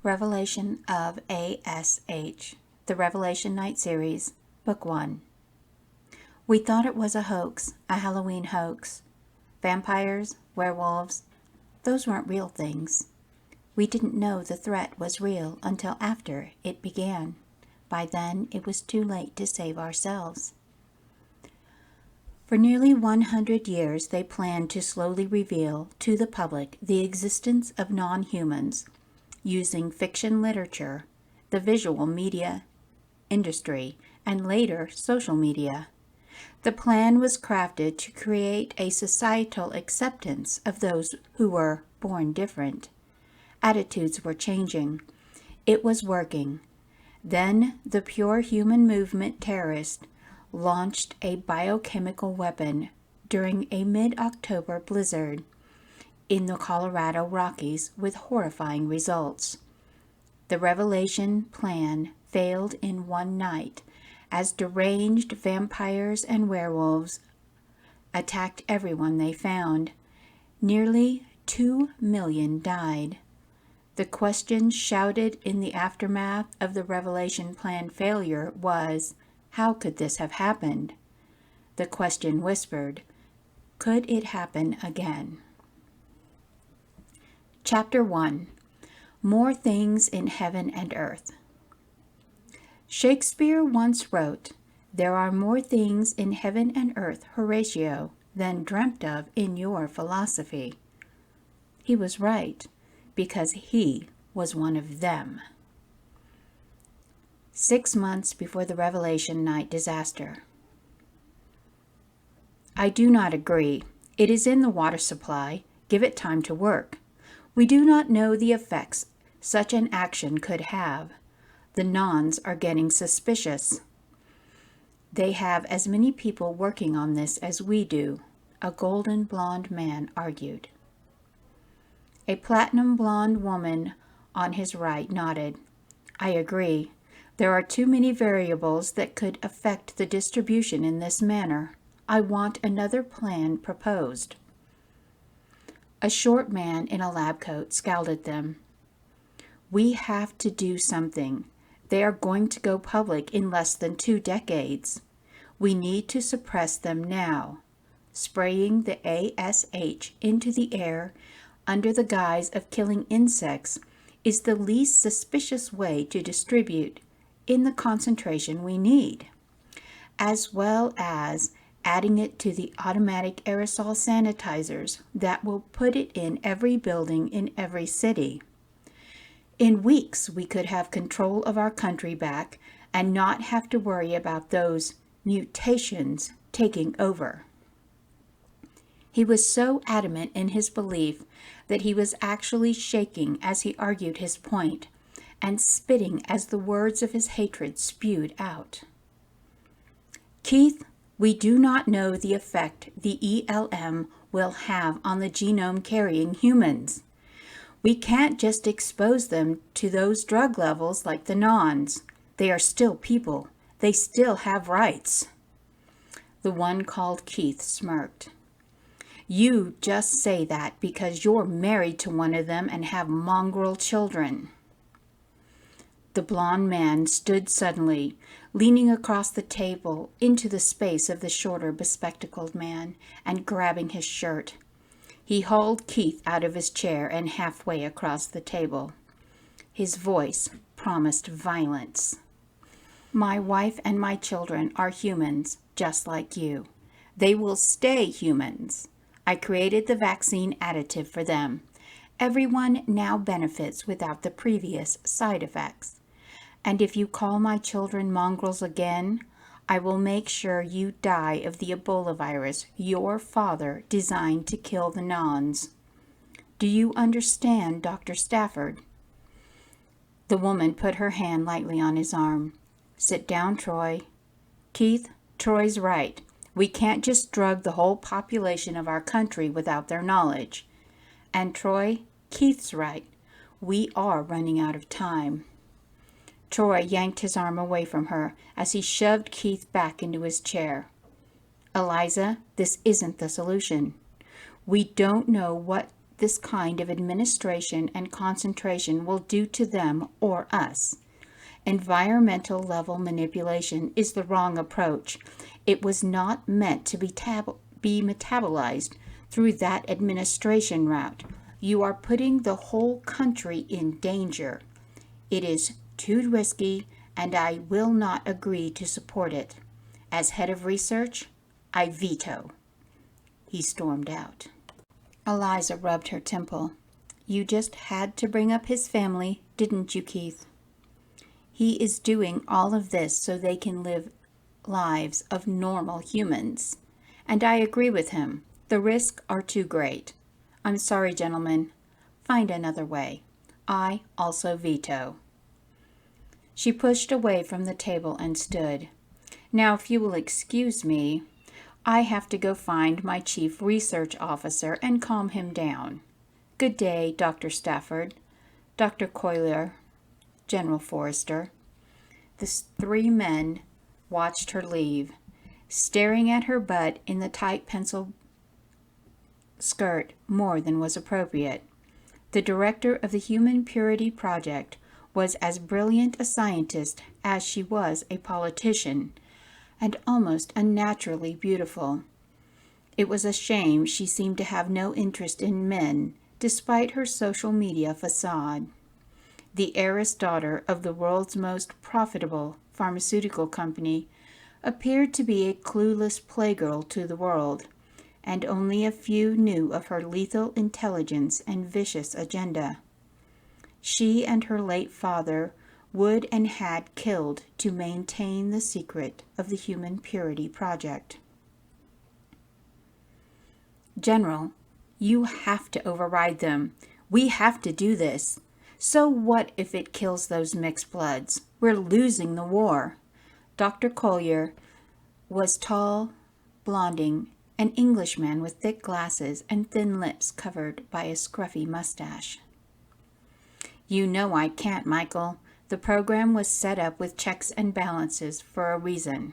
Revelation of A.S.H. The Revelation Night Series, Book 1. We thought it was a hoax, a Halloween hoax. Vampires, werewolves, those weren't real things. We didn't know the threat was real until after it began. By then, it was too late to save ourselves. For nearly 100 years, they planned to slowly reveal to the public the existence of nonhumans, using fiction literature, the visual media industry, and later social media. The plan was crafted to create a societal acceptance of those who were born different. Attitudes were changing. It was working. Then the Pure Human Movement terrorists launched a biochemical weapon during a mid-October blizzard in the Colorado Rockies with horrifying results. The Revelation plan failed in one night as deranged vampires and werewolves attacked everyone they found. Nearly 2 million died. The question shouted in the aftermath of the Revelation plan failure was, how could this have happened? The question whispered, could it happen again? Chapter 1. More Things in Heaven and Earth. Shakespeare once wrote, "There are more things in heaven and earth, Horatio, than dreamt of in your philosophy." He was right, because he was one of them. 6 months before the Revelation night disaster. I do not agree. It is in the water supply. Give it time to work. We do not know the effects such an action could have. The nons are getting suspicious. They have as many people working on this as we do, a golden blonde man argued. A platinum blonde woman on his right nodded. I agree. There are too many variables that could affect the distribution in this manner. I want another plan proposed. A short man in a lab coat scowled at them. We have to do something. They are going to go public in less than 2 decades. We need to suppress them now. Spraying the A.S.H. into the air under the guise of killing insects is the least suspicious way to distribute in the concentration we need, as well as adding it to the automatic aerosol sanitizers that will put it in every building in every city. In weeks, we could have control of our country back and not have to worry about those mutations taking over. He was so adamant in his belief that he was actually shaking as he argued his point and spitting as the words of his hatred spewed out. Keith, we do not know the effect the ELM will have on the genome-carrying humans. We can't just expose them to those drug levels like the nons. They are still people. They still have rights. The one called Keith smirked. You just say that because you're married to one of them and have mongrel children. The blond man stood suddenly, leaning across the table into the space of the shorter, bespectacled man, and grabbing his shirt. He hauled Keith out of his chair and halfway across the table. His voice promised violence. My wife and my children are humans, just like you. They will stay humans. I created the vaccine additive for them. Everyone now benefits without the previous side effects. And if you call my children mongrels again, I will make sure you die of the Ebola virus your father designed to kill the nons. Do you understand, Dr. Stafford? The woman put her hand lightly on his arm. Sit down, Troy. Keith, Troy's right. We can't just drug the whole population of our country without their knowledge. And Troy, Keith's right. We are running out of time. Troy yanked his arm away from her as he shoved Keith back into his chair. Eliza, this isn't the solution. We don't know what this kind of administration and concentration will do to them or us. Environmental level manipulation is the wrong approach. It was not meant to be metabolized through that administration route. You are putting the whole country in danger. It is too risky, and I will not agree to support it. As head of research, I veto." He stormed out. Eliza rubbed her temple. "You just had to bring up his family, didn't you, Keith? He is doing all of this so they can live lives of normal humans. And I agree with him. The risks are too great. I'm sorry, gentlemen. Find another way. I also veto." She pushed away from the table and stood. "Now, if you will excuse me, I have to go find my chief research officer and calm him down. Good day, Dr. Stafford, Dr. Coiler, General Forrester." The three men watched her leave, staring at her butt in the tight pencil skirt more than was appropriate. The director of the Human Purity Project was as brilliant a scientist as she was a politician, and almost unnaturally beautiful. It was a shame she seemed to have no interest in men, despite her social media facade. The heiress daughter of the world's most profitable pharmaceutical company appeared to be a clueless playgirl to the world, and only a few knew of her lethal intelligence and vicious agenda. She and her late father would and had killed to maintain the secret of the Human Purity Project. "General, you have to override them. We have to do this. So what if it kills those mixed bloods? We're losing the war." Dr. Collier was tall, blonding, an Englishman with thick glasses and thin lips covered by a scruffy mustache. "You know I can't, Michael. The program was set up with checks and balances for a reason.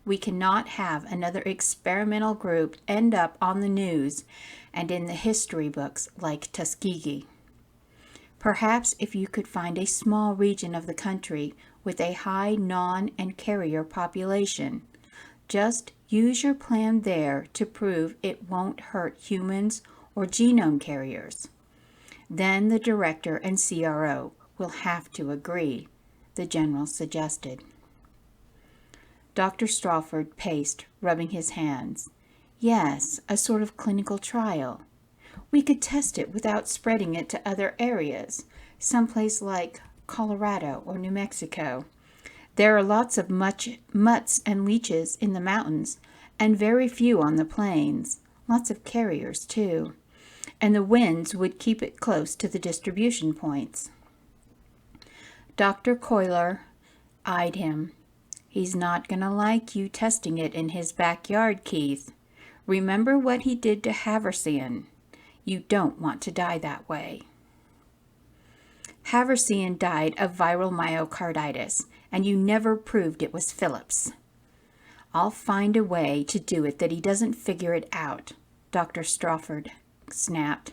We cannot have another experimental group end up on the news and in the history books like Tuskegee. Perhaps if you could find a small region of the country with a high non- and carrier population, just use your plan there to prove it won't hurt humans or genome carriers. Then the director and CRO will have to agree," the general suggested. Dr. Strawford paced, rubbing his hands. "Yes, a sort of clinical trial. We could test it without spreading it to other areas, someplace like Colorado or New Mexico. There are lots of mutts and leeches in the mountains, and very few on the plains. Lots of carriers, too. And the winds would keep it close to the distribution points." Dr. Coiler eyed him. "He's not going to like you testing it in his backyard, Keith. Remember what he did to Haversian. You don't want to die that way." "Haversian died of viral myocarditis, and you never proved it was Phillips." "I'll find a way to do it that he doesn't figure it out," Dr. Strawford snapped.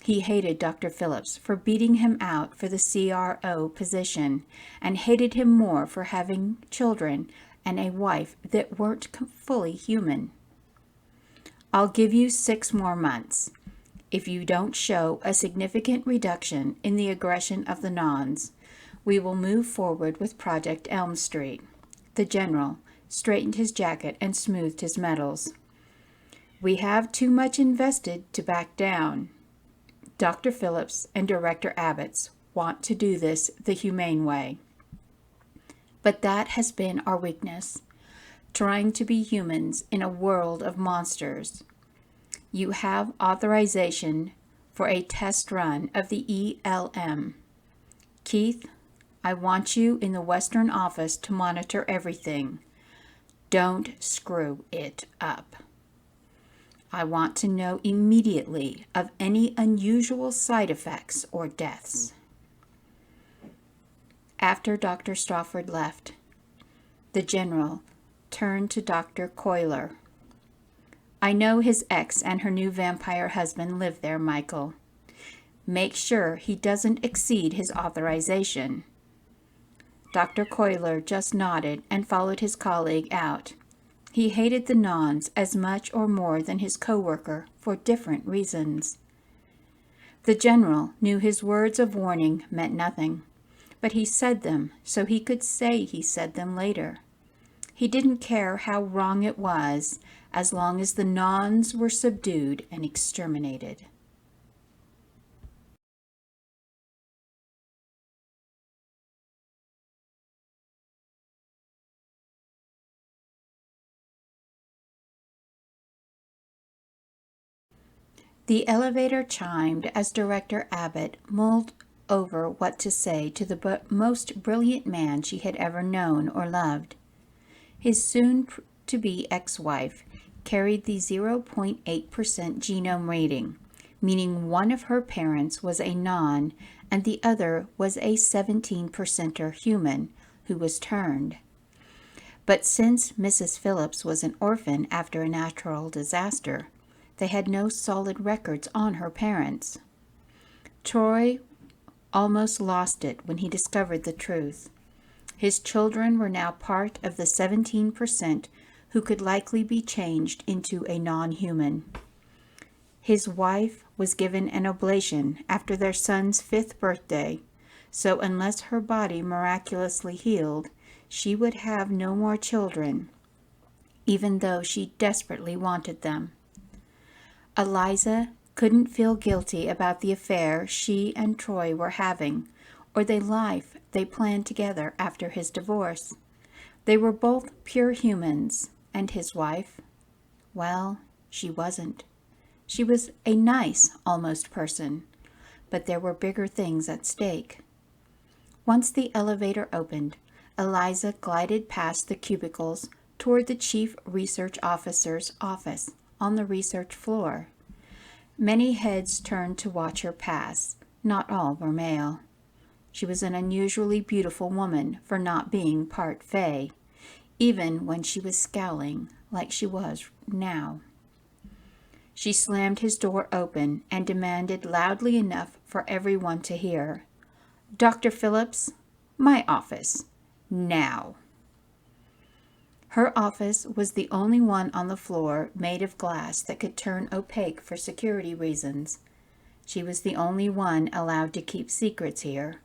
He hated Dr. Phillips for beating him out for the CRO position, and hated him more for having children and a wife that weren't fully human. "I'll give you 6 more months. If you don't show a significant reduction in the aggression of the nons, we will move forward with Project Elm Street." The general straightened his jacket and smoothed his medals. "We have too much invested to back down. Dr. Phillips and Director Abbott's want to do this the humane way. But that has been our weakness, trying to be humans in a world of monsters. You have authorization for a test run of the ELM. Keith, I want you in the Western office to monitor everything. Don't screw it up. I want to know immediately of any unusual side effects or deaths." After Dr. Strawford left, the general turned to Dr. Coiler. I know his ex and her new vampire husband live there, Michael. Make sure he doesn't exceed his authorization." Dr. Coiler just nodded and followed his colleague out. He hated the Nons as much or more than his co-worker for different reasons. The general knew his words of warning meant nothing, but he said them so he could say he said them later. He didn't care how wrong it was, as long as the Nons were subdued and exterminated. The elevator chimed as Director Abbott mulled over what to say to the most brilliant man she had ever known or loved. His soon-to-be ex-wife carried the 0.8% genome rating, meaning one of her parents was a non and the other was a 17%er human who was turned. But since Mrs. Phillips was an orphan after a natural disaster, they had no solid records on her parents. Troy almost lost it when he discovered the truth. His children were now part of the 17% who could likely be changed into a non-human. His wife was given an oblation after their son's 5th birthday, so unless her body miraculously healed, she would have no more children, even though she desperately wanted them. Eliza couldn't feel guilty about the affair she and Troy were having, or the life they planned together after his divorce. They were both pure humans, and his wife, well, she wasn't. She was a nice, almost person, but there were bigger things at stake. Once the elevator opened, Eliza glided past the cubicles toward the chief research officer's office on the research floor. Many heads turned to watch her pass. Not all were male. She was an unusually beautiful woman for not being part fae, even when she was scowling like she was now. She slammed his door open and demanded loudly enough for everyone to hear, "Dr. Phillips, my office, now." Her office was the only one on the floor made of glass that could turn opaque for security reasons. She was the only one allowed to keep secrets here.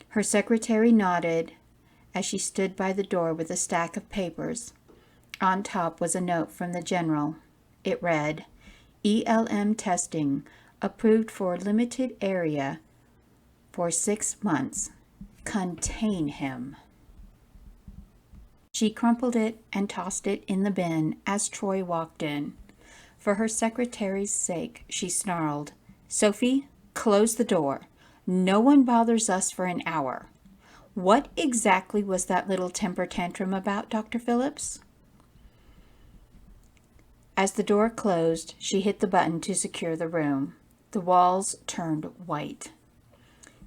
Her secretary nodded as she stood by the door with a stack of papers. On top was a note from the general. It read, "ELM testing approved for limited area for 6 months. Contain him." She crumpled it and tossed it in the bin as Troy walked in. For her secretary's sake, she snarled, "Sophie, close the door. No one bothers us for an hour. What exactly was that little temper tantrum about, Dr. Phillips?" As the door closed, she hit the button to secure the room. The walls turned white.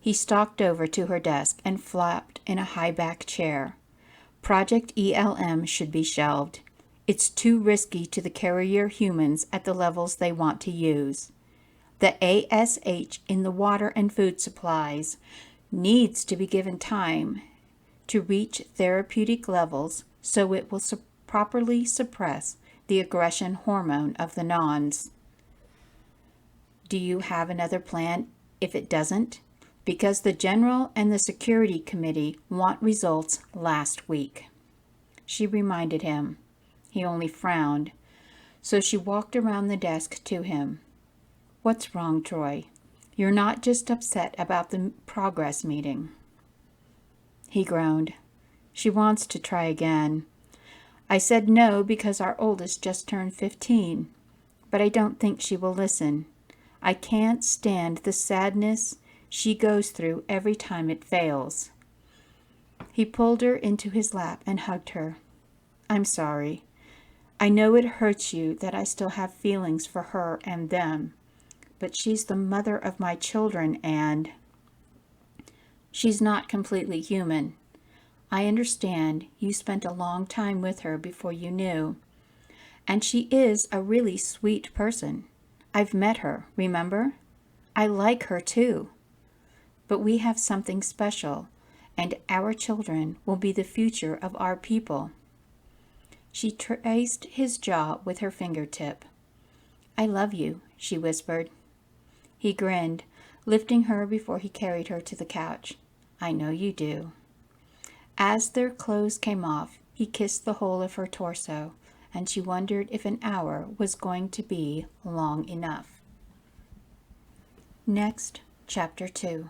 He stalked over to her desk and flopped in a high-back chair. Project ELM should be shelved. It's too risky to the carrier humans at the levels they want to use. The A.S.H in the water and food supplies needs to be given time to reach therapeutic levels so it will properly suppress the aggression hormone of the Nons. Do you have another plan if it doesn't? Because the General and the Security Committee want results last week. She reminded him. He only frowned, so she walked around the desk to him. "What's wrong, Troy? You're not just upset about the progress meeting." He groaned. "She wants to try again. I said no because our oldest just turned 15, but I don't think she will listen. I can't stand the sadness she goes through every time it fails." He pulled her into his lap and hugged her. "I'm sorry. I know it hurts you that I still have feelings for her and them, but she's the mother of my children and she's not completely human. I understand you spent a long time with her before you knew. And she is a really sweet person. I've met her, remember? I like her too. But we have something special, and our children will be the future of our people." She traced his jaw with her fingertip. "I love you," she whispered. He grinned, lifting her before he carried her to the couch. "I know you do." As their clothes came off, he kissed the whole of her torso, and she wondered if an hour was going to be long enough. Next, Chapter 2.